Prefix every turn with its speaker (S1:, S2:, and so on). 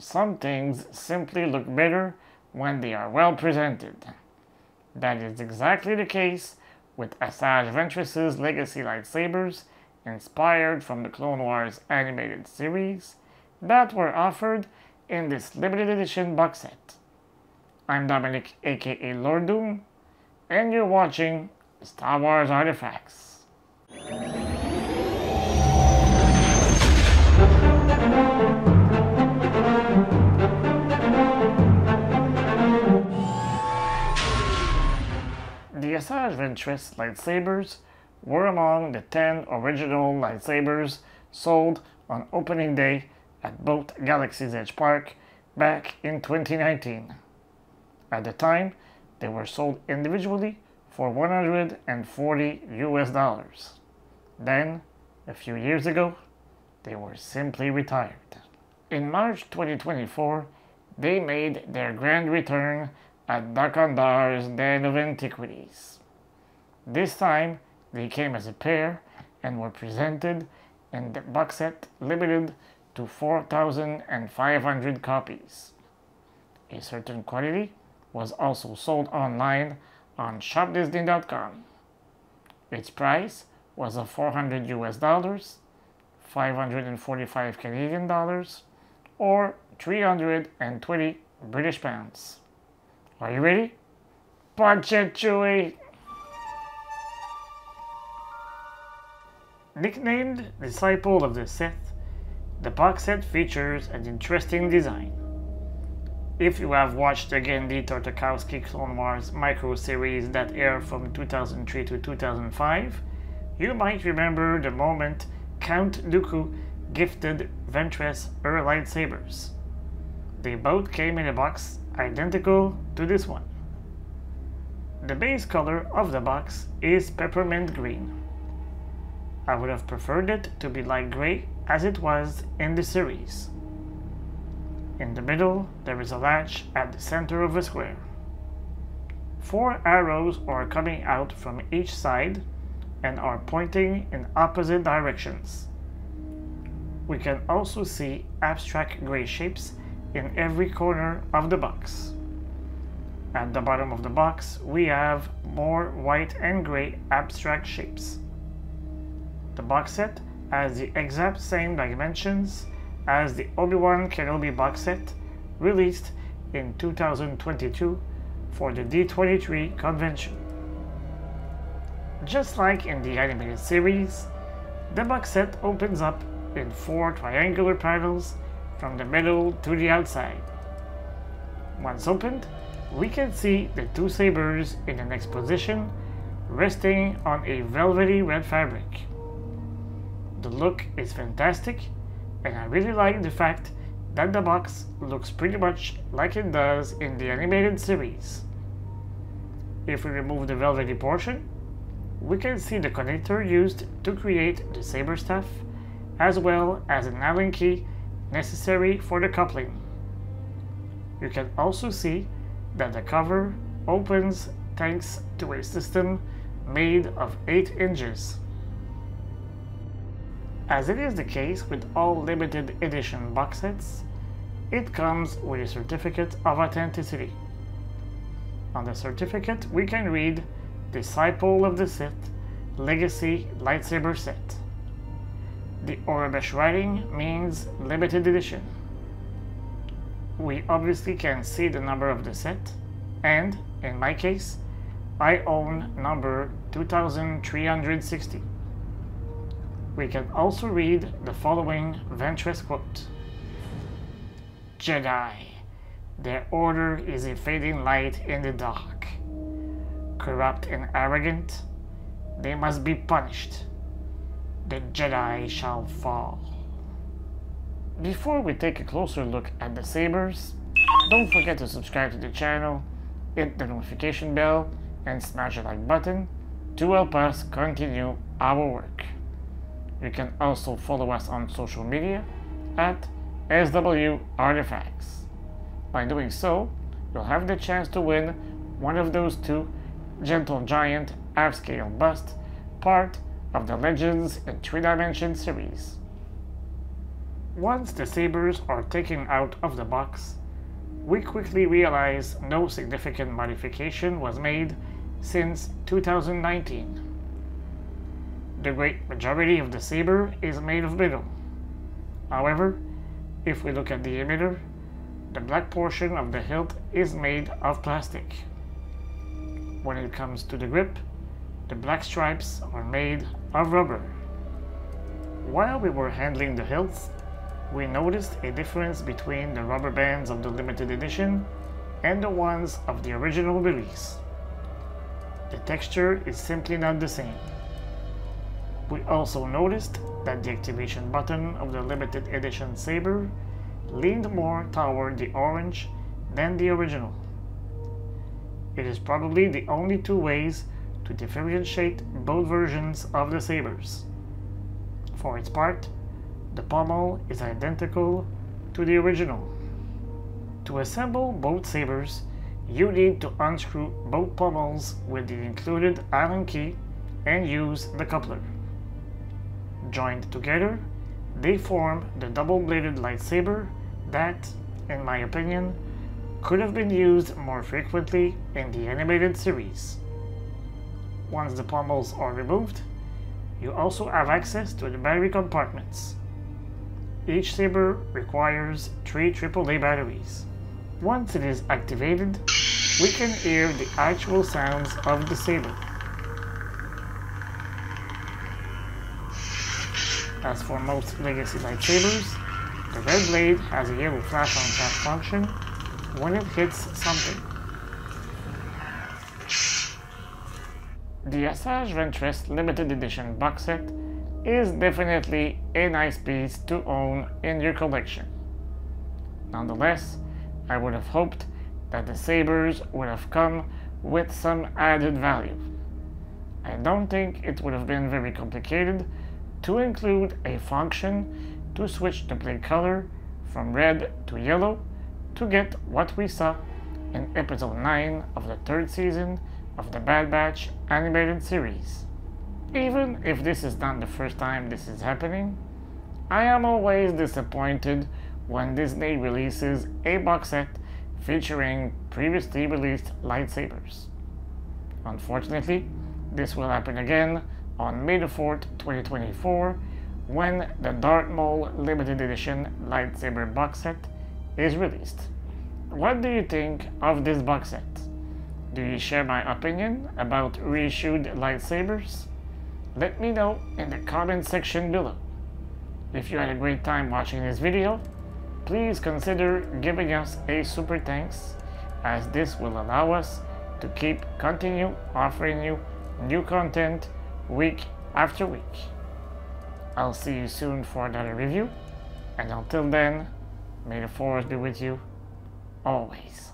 S1: some things simply look better when they are well presented. That is exactly the case with Asajj Ventress' legacy lightsabers, inspired from the Clone Wars animated series, that were offered in this limited edition box set. I'm Dominic, aka Lord Doom, and you're watching Star Wars Artifacts. The Asajj Ventress lightsabers were among the 10 original lightsabers sold on opening day at both Galaxy's Edge Park back in 2019. At the time, they were sold individually for $140 US. Then, a few years ago, they were simply retired. In March 2024, they made their grand return at Darkondar's Den of Antiquities. This time, they came as a pair and were presented in the box set limited to 4,500 copies. A certain quantity was also sold online on shopdisney.com. Its price was of $400 US, 545 Canadian dollars, or 320 British pounds. Are you ready? Punch it, Chewie! Nicknamed Disciple of the Sith, the box set features an interesting design. If you have watched again the Tartakovsky Clone Wars micro-series that aired from 2003 to 2005, you might remember the moment Count Dooku gifted Ventress her lightsabers. They both came in a box identical to this one. The base color of the box is peppermint green. I would have preferred it to be light gray as it was in the series. In the middle, there is a latch at the center of a square. 4 arrows are coming out from each side and are pointing in opposite directions. We can also see abstract gray shapes in every corner of the box. At the bottom of the box, we have more white and gray abstract shapes. The box set has the exact same dimensions as the Obi-Wan Kenobi box set released in 2022 for the D23 convention. Just like in the animated series, the box set opens up in 4 triangular panels from the middle to the outside. Once opened, we can see the 2 sabers in the next position, resting on a velvety red fabric. The look is fantastic, and I really like the fact that the box looks pretty much like it does in the animated series. If we remove the velvety portion, we can see the connector used to create the saber staff, as well as an Allen key necessary for the coupling. You can also see that the cover opens thanks to a system made of 8 hinges. As it is the case with all limited edition box sets, it comes with a certificate of authenticity. On the certificate, we can read Disciple of the Sith Legacy Lightsaber Set. The Aurebesh writing means limited edition. We obviously can see the number of the set, and, in my case, I own number 2360. We can also read the following Ventress quote. Jedi, their order is a fading light in the dark. Corrupt and arrogant, they must be punished. The Jedi shall fall. Before we take a closer look at the sabers, don't forget to subscribe to the channel, hit the notification bell, and smash the like button to help us continue our work. You can also follow us on social media at SW Artefacts. By doing so, you'll have the chance to win one of those 2 Gentle Giant half-scale bust, part of the Legends in 3 Dimensions series. Once the Sabers are taken out of the box, we quickly realize no significant modification was made since 2019. The great majority of the Saber is made of metal. However, if we look at the emitter, the black portion of the hilt is made of plastic. When it comes to the grip, the black stripes are made of rubber. While we were handling the hilts, we noticed a difference between the rubber bands of the limited edition and the ones of the original release. The texture is simply not the same. We also noticed that the activation button of the limited edition Saber leaned more toward the orange than the original. It is probably the only two ways to differentiate both versions of the Sabers. For its part, the pommel is identical to the original. To assemble both Sabers, you need to unscrew both pommels with the included Allen key and use the coupler. Joined together, they form the double-bladed lightsaber that, in my opinion, could have been used more frequently in the animated series. Once the pommels are removed, you also have access to the battery compartments. Each Saber requires 3 AAA batteries. Once it is activated, we can hear the actual sounds of the Saber. As for most legacy lightsabers, the red blade has a yellow flash on tap function when it hits something. The Asajj Ventress limited edition box set is definitely a nice piece to own in your collection. Nonetheless, I would have hoped that the Sabers would have come with some added value. I don't think it would have been very complicated to include a function to switch the blade color from red to yellow to get what we saw in episode 9 of the 3rd season of the Bad Batch animated series. Even if this is not the first time this is happening, I am always disappointed when Disney releases a box set featuring previously released lightsabers. Unfortunately, this will happen again on May the 4th, 2024, when the Darth Maul limited edition lightsaber box set is released. What do you think of this box set? Do you share my opinion about reissued lightsabers? Let me know in the comment section below. If you had a great time watching this video, please consider giving us a super thanks, as this will allow us to continue offering you new content week after week. I'll see you soon for another review, and until then, may the Force be with you always.